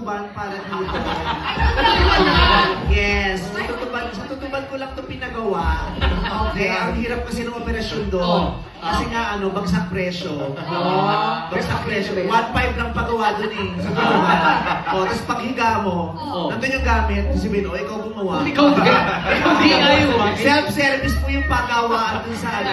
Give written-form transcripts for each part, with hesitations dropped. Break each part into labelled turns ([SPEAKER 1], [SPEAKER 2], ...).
[SPEAKER 1] tutuban para dito. Yes, sa tutuban ko lang ito pinagawa. Okay, ang hirap kasi ng operasyon doon. Kasi nga bagsak presyo. Bagsak presyo. 1.5 lang pagawa doon eh. Sa tutuban. Tapos paghiga mo, nandun yung gamit. Sabihin, ikaw gumawa. Self-service po yung pagawaan dun sa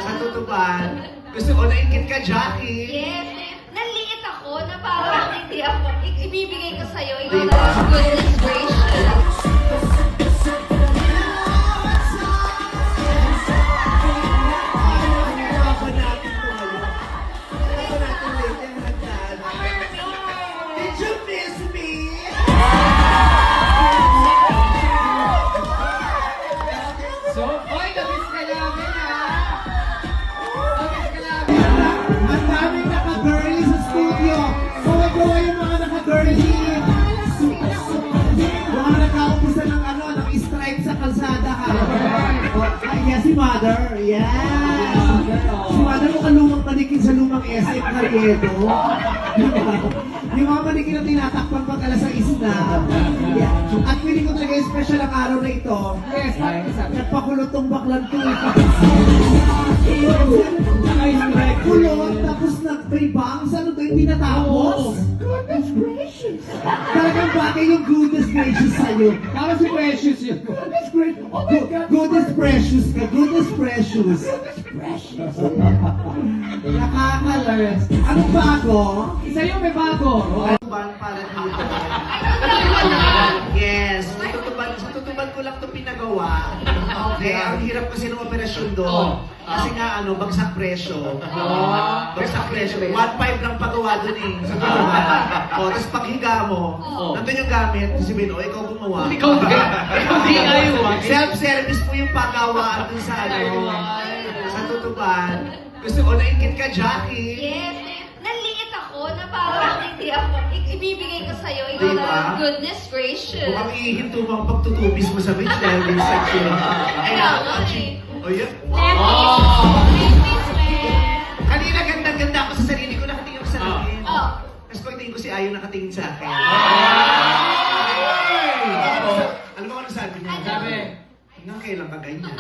[SPEAKER 1] sa tutuban. Gusto ko naingit ka, Jackie.
[SPEAKER 2] Yes. Nanliit ako na parang hindi ako. Ibibigay ko sa'yo. Ikaw na goodness gracious.
[SPEAKER 1] Did you miss me?
[SPEAKER 3] So, oy, nabis ka namin ha! Nabis ka namin!
[SPEAKER 4] Ang daming naka-girly sa studio. Gawa-gawa yung mga naka-girly. Mga nakaumpisa ng ng stripe sa kalsada ha. Yes, si Mother. Yes. Si Mother mukhang lumang manikin sa lumang SM Carriedo. Yung mga manikin na tinatakpan pag alas ang isna. Yeah. At pili ko talaga yung special ang araw na ito.
[SPEAKER 3] Yes,
[SPEAKER 4] Nagpakulot tong baklan to. Kulot, tapos nag-bangs, ano to yung tinatapos? Goodness gracious! Talagang bagay yung goodness gracious sa'yo.
[SPEAKER 3] Tama si Precious yun.
[SPEAKER 4] Goodness gracious! Oh my God! Goodness precious ka, goodness precious. Goodness precious. Nakaka-learn. Anong bago?
[SPEAKER 3] Sa'yo may bago.
[SPEAKER 1] Tutuban para dito. Yes, sa tutuban ko lang ito pinagawa. Okay, ang hirap kasi ng operasyon doon. Kasi nga bagsak presyo. Bagsak presyo. 1.5 lang pagawa doon eh. Sa tutuban. Tapos paghiga mo, nandun yung gamit. Sabihin, ikaw gumawa. Self-service po yung pagawaan dun sa sa tutuban. Gusto ko naingit ka, Jackie.
[SPEAKER 2] Yes. Nanliit ako na parang hindi ako. Ibibigay ko sa'yo. Ikaw
[SPEAKER 1] Diba?
[SPEAKER 2] na goodness gracious.
[SPEAKER 1] Mukhang ihinto mo ang pagtutubis mo sa beach dahil may section.
[SPEAKER 2] Kaya nga eh.
[SPEAKER 1] O yan. Kanina ganda-ganda ako sa sarili ko, nakatingin ako sa langit. Tapos pagtingin ko si Ayo nakatingin sa akin. Alam mo ano sabi niya?
[SPEAKER 3] Sabi,
[SPEAKER 1] Hanggang kailan ka ganyan?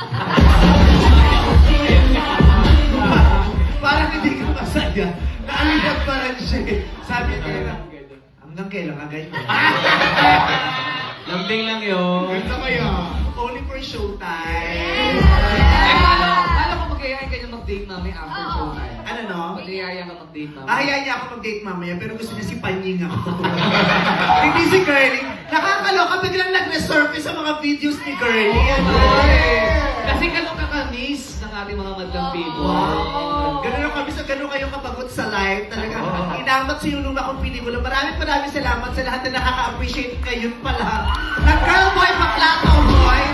[SPEAKER 1] Parang hindi ka masaya. Naalibag pa rin siya. Sabi niya, hanggang kailan ka ganyan?
[SPEAKER 3] lambing lang yun.
[SPEAKER 1] Ganda kaya. Only for showtime.
[SPEAKER 3] Paano ko mag-iayay kayo mag-date namin after showtime?
[SPEAKER 1] Ano no?
[SPEAKER 3] Mag-iayay ka mag-date namin.
[SPEAKER 1] Ahaya niya ako mag-date mamaya, pero gusto niya si Panying ako. Hindi si Curly. Nakakaloka, biglang nag-resurface sa mga videos ni Curly.
[SPEAKER 3] Kasi ganun kakamis ng ating mga madlang people.
[SPEAKER 1] Ganun kami sa ganun kayo kapagot sa live. Talaga, inamat sa yung akong pelikula. Maraming salamat sa lahat na nakaka-appreciate kayo pala. Ng Girl Boy Bakla Boy.